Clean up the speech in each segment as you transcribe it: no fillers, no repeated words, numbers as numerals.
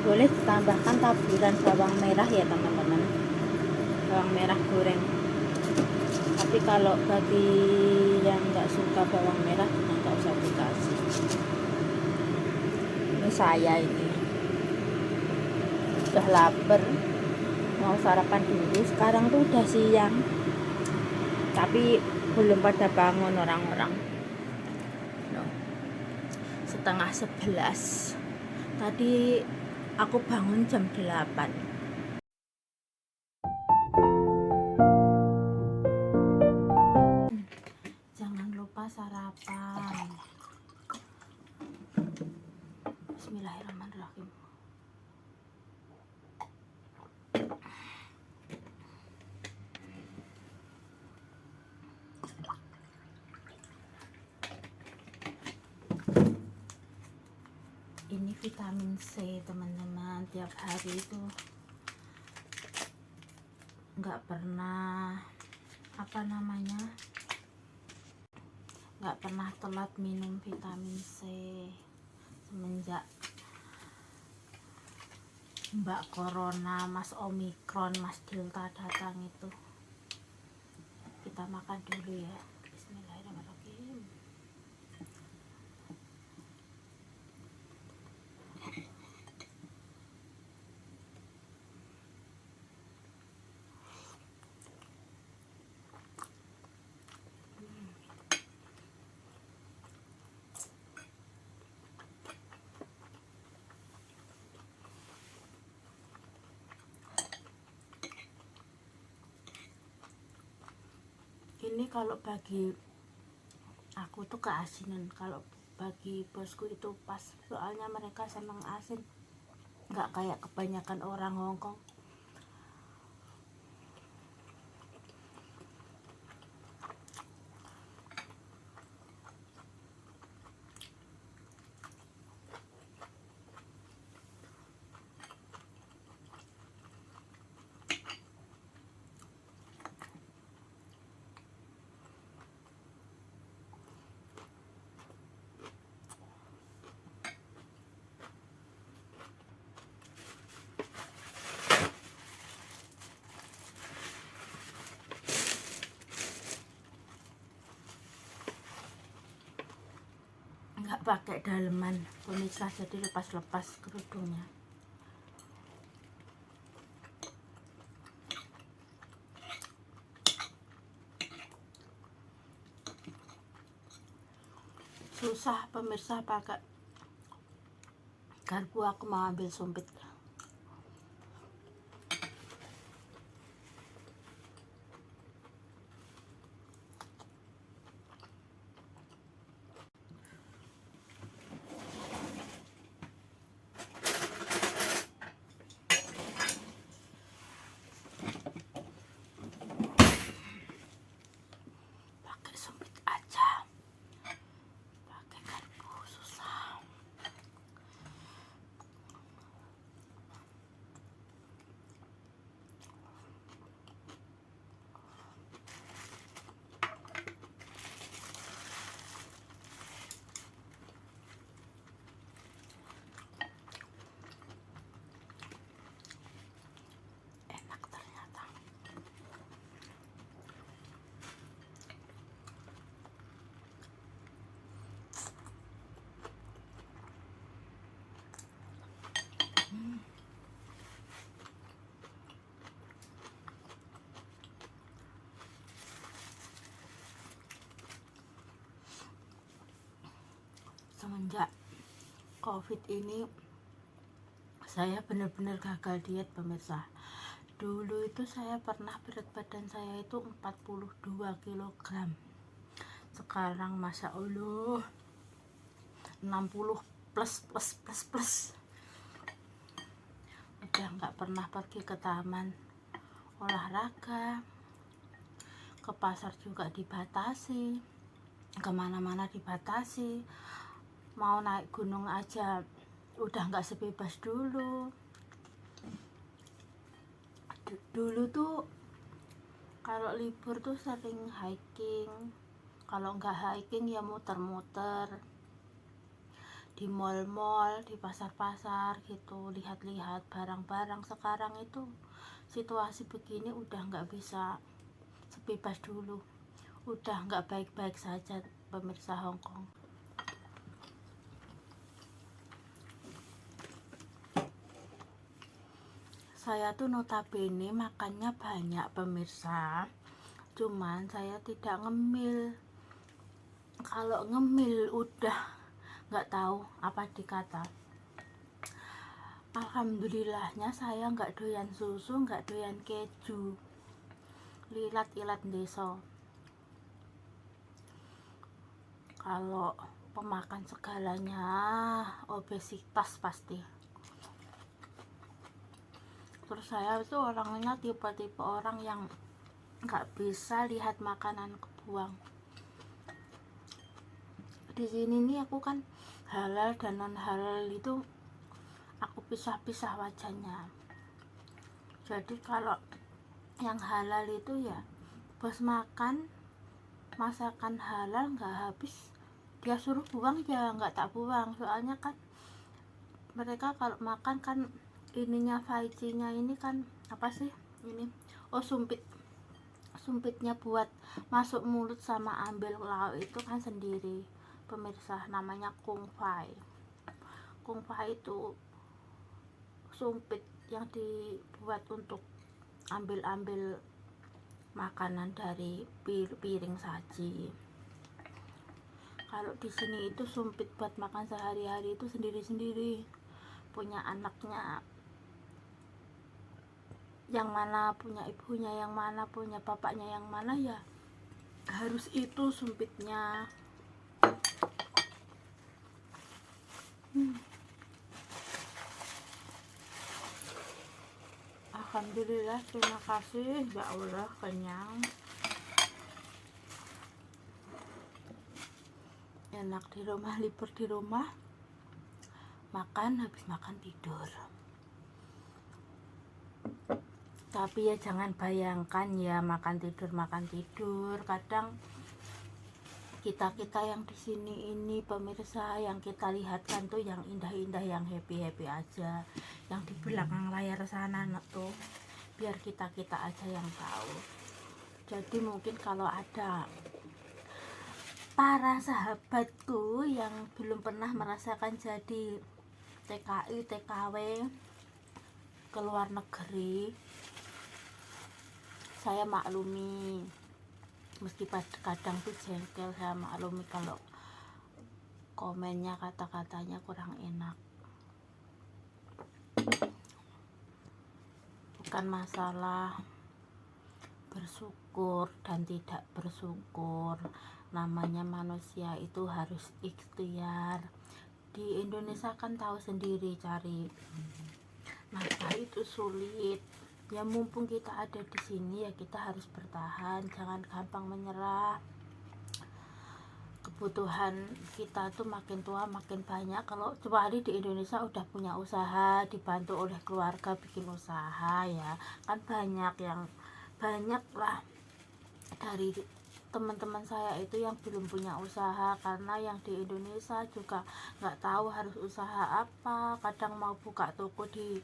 boleh ditambahkan taburan bawang merah ya teman-teman, bawang merah goreng. Tapi kalau bagi yang nggak suka bawang merah nggak usah dikasih. Ini saya ini udah lapar, mau sarapan dulu. Sekarang tuh udah siang, tapi belum pada bangun orang-orang. No. 10:30. Tadi aku bangun jam 8. Jangan lupa sarapan. Bismillahirrahmanirrahim. Ini vitamin C teman-teman, tiap hari itu nggak pernah nggak pernah telat minum vitamin C semenjak Mbak Corona, Mas Omikron, Mas Delta datang itu. Kita makan dulu ya. Bismillahirrahmanirrahim. Ini kalau bagi aku tuh keasinan, kalau bagi bosku itu pas, soalnya mereka seneng asin, nggak kayak kebanyakan orang Hongkong. Nggak pakai daleman pemirsa, jadi lepas-lepas kerudungnya. Susah pemirsa pakai garpu, aku mau ambil sumpit. Pakai sumpit aja, pakai garpu susah. Enak ternyata. Semenjak COVID ini saya benar-benar gagal diet pemirsa. Dulu itu saya pernah berat badan saya itu 42 kg. Sekarang Masya Allah 60 plus plus plus plus. Udah nggak pernah pergi ke taman olahraga, ke pasar juga dibatasi, kemana-mana dibatasi, mau naik gunung aja udah nggak sebebas dulu. Dulu tuh kalau libur tuh sering hiking, kalau nggak hiking ya muter-muter di mall-mall, di pasar-pasar gitu, lihat-lihat barang-barang. Sekarang itu situasi begini udah nggak bisa sebebas dulu, udah nggak baik-baik saja pemirsa Hongkong. Saya tuh notabene makannya banyak pemirsa, cuman saya tidak ngemil. Kalau ngemil udah nggak tahu apa dikata. Alhamdulillahnya saya nggak doyan susu, nggak doyan keju, lilat-ilat deso. Kalau pemakan segalanya obesitas pasti. Terus saya itu orangnya tipe-tipe orang yang nggak bisa lihat makanan kebuang. Di sini nih aku kan halal dan non halal itu aku pisah-pisah wajannya. Jadi kalau yang halal itu ya bos makan masakan halal nggak habis, dia suruh buang ya nggak tak buang. Soalnya kan mereka kalau makan kan ininya faicinya ini kan apa sih ini, oh sumpitnya buat masuk mulut sama ambil lauk itu kan sendiri pemirsa, namanya kung fai. Kung fai itu sumpit yang dibuat untuk ambil makanan dari piring saji. Kalau di sini itu sumpit buat makan sehari-hari itu sendiri-sendiri, punya anaknya yang mana, punya ibunya yang mana, punya bapaknya yang mana, ya harus itu sumpitnya. Alhamdulillah, terima kasih ya Allah, kenyang, enak di rumah, libur di rumah, makan, habis makan tidur. Tapi ya jangan bayangkan ya makan tidur. Kadang kita yang di sini ini pemirsa, yang kita lihatkan tuh yang indah-indah, yang happy aja, yang di belakang layar sana tuh biar kita aja yang tahu. Jadi mungkin kalau ada para sahabatku yang belum pernah merasakan jadi TKI TKW ke luar negeri, saya maklumi, meski kadang tuh jengkel, saya maklumi kalau komennya, kata-katanya kurang enak. Bukan masalah bersyukur dan tidak bersyukur, namanya manusia itu harus ikhtiar. Di Indonesia kan tahu sendiri, cari nafkah itu sulit. Ya mumpung kita ada di sini ya kita harus bertahan, jangan gampang menyerah. Kebutuhan kita tuh makin tua makin banyak. Kalau kecuali di Indonesia udah punya usaha, dibantu oleh keluarga bikin usaha, ya kan banyak lah dari teman-teman saya itu yang belum punya usaha, karena yang di Indonesia juga nggak tahu harus usaha apa. Kadang mau buka toko, di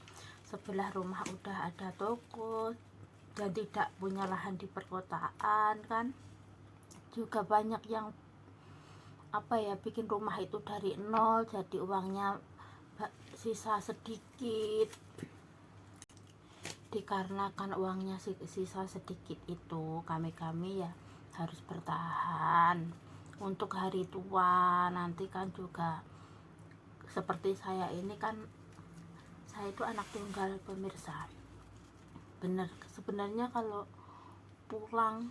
sebelah rumah udah ada toko, dan tidak punya lahan di perkotaan kan. Juga banyak yang bikin rumah itu dari nol, jadi uangnya sisa sedikit. Dikarenakan uangnya sisa sedikit itu, kami ya harus bertahan untuk hari tua nanti kan. Juga seperti saya ini kan, saya itu anak tunggal pemirsa. Sebenarnya kalau pulang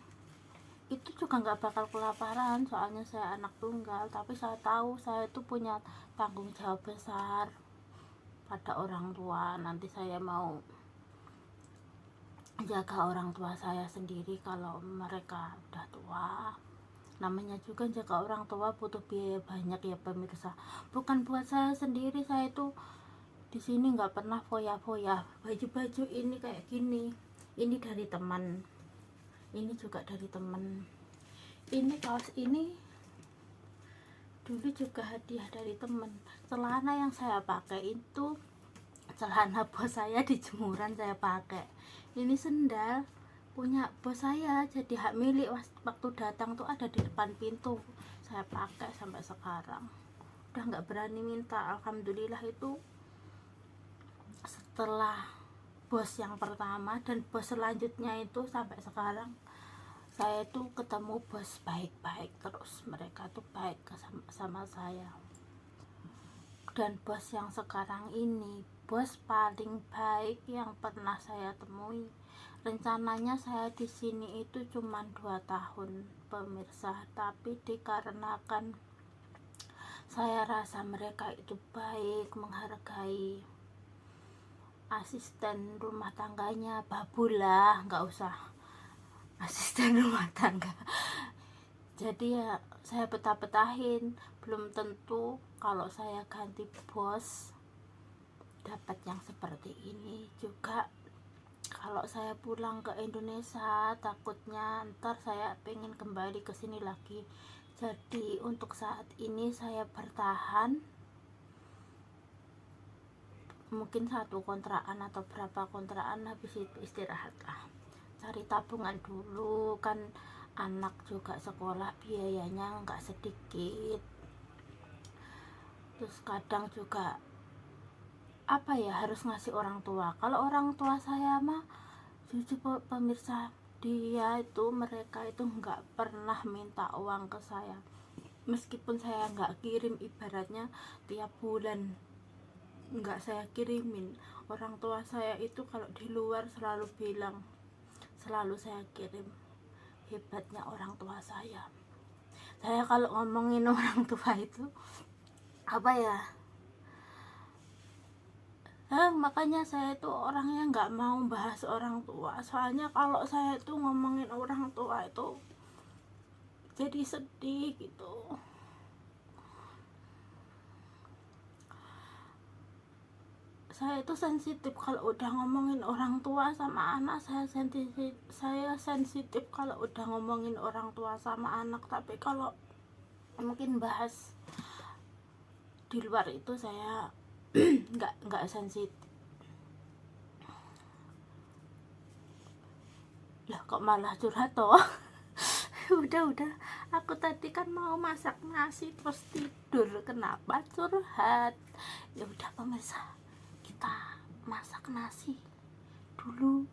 itu juga nggak bakal kelaparan, soalnya saya anak tunggal. Tapi saya tahu saya itu punya tanggung jawab besar pada orang tua. Nanti saya mau jaga orang tua saya sendiri kalau mereka udah tua. Namanya juga jaga orang tua butuh biaya banyak ya pemirsa. Bukan buat saya sendiri, saya itu di sini nggak pernah foya-foya. Baju ini kayak gini, ini dari teman, ini juga dari teman. Ini kaos ini Dulu juga hadiah dari temen, celana yang saya pakai itu celana bos saya, di jemuran saya pakai. Ini sendal punya bos saya, jadi hak milik. Waktu datang tuh ada di depan pintu, saya pakai sampai sekarang. Udah nggak berani minta. Alhamdulillah itu setelah bos yang pertama dan bos selanjutnya itu sampai sekarang saya tuh ketemu bos baik-baik terus. Mereka tuh baik sama saya. Dan bos yang sekarang ini bos paling baik yang pernah saya temui. Rencananya saya di sini itu cuma 2 tahun pemirsa, tapi dikarenakan saya rasa mereka itu baik, menghargai asisten rumah tangganya, babulah, nggak usah asisten rumah tangga. Jadi ya saya betah-betahin. Belum tentu kalau saya ganti bos dapat yang seperti ini juga. Kalau saya pulang ke Indonesia takutnya ntar saya pengen kembali ke sini lagi. Jadi untuk saat ini saya bertahan, mungkin 1 kontrakan atau berapa kontrakan, habis itu istirahat lah, cari tabungan dulu. Kan anak juga sekolah biayanya nggak sedikit. Terus kadang juga apa ya, harus ngasih orang tua. Kalau orang tua saya mah jujur pemirsa, mereka itu nggak pernah minta uang ke saya. Meskipun saya nggak kirim, ibaratnya tiap bulan nggak saya kirimin, orang tua saya itu kalau di luar selalu bilang, selalu saya kirim. Hebatnya orang tua saya. Saya kalau ngomongin orang tua itu apa ya, makanya saya itu orangnya nggak mau bahas orang tua. Soalnya kalau saya itu ngomongin orang tua itu jadi sedih gitu. Saya itu sensitif kalau udah ngomongin orang tua sama anak. Saya sensitif kalau udah ngomongin orang tua sama anak. Tapi kalau mungkin bahas di luar itu saya nggak sensitif. Lah kok malah curhat toh. udah aku tadi kan mau masak nasi terus tidur, kenapa curhat? Ya udah pemirsa, kita masak nasi dulu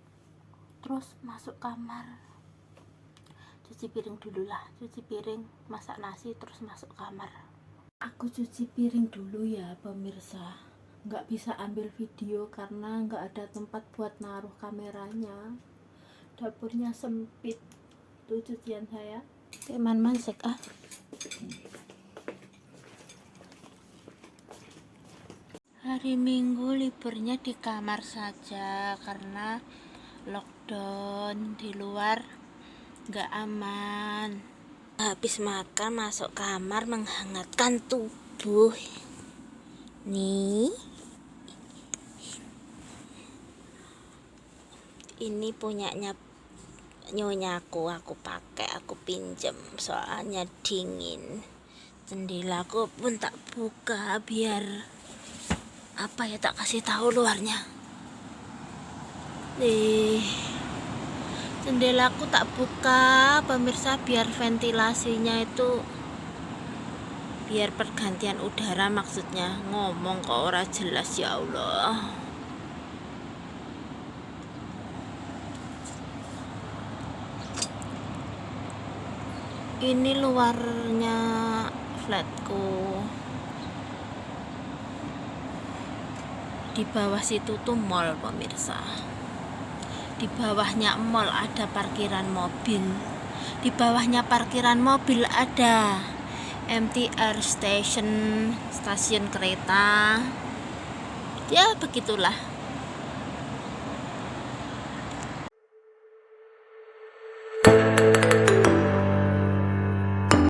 terus masuk kamar, cuci piring dulu lah. Cuci piring, masak nasi, terus masuk kamar. Aku cuci piring dulu ya pemirsa. Nggak bisa ambil video karena nggak ada tempat buat naruh kameranya. Dapurnya sempit. Tuh cucian saya. Teman masak ah. Hari Minggu liburnya di kamar saja karena lockdown, di luar nggak aman. Habis makan masuk kamar menghangatkan tubuh. Nih, ini punyanya nyonyaku, aku pakai, aku pinjem soalnya dingin. Jendelaku pun tak buka biar apa ya, tak kasih tahu luarnya. Jendelaku tak buka pemirsa biar ventilasinya itu, biar pergantian udara maksudnya. Ngomong kok ora jelas, ya Allah. Ini luarnya flatku. Di bawah situ tuh mall pemirsa. Di bawahnya mall ada parkiran mobil. Di bawahnya parkiran mobil ada MTR station, stasiun kereta. Ya begitulah.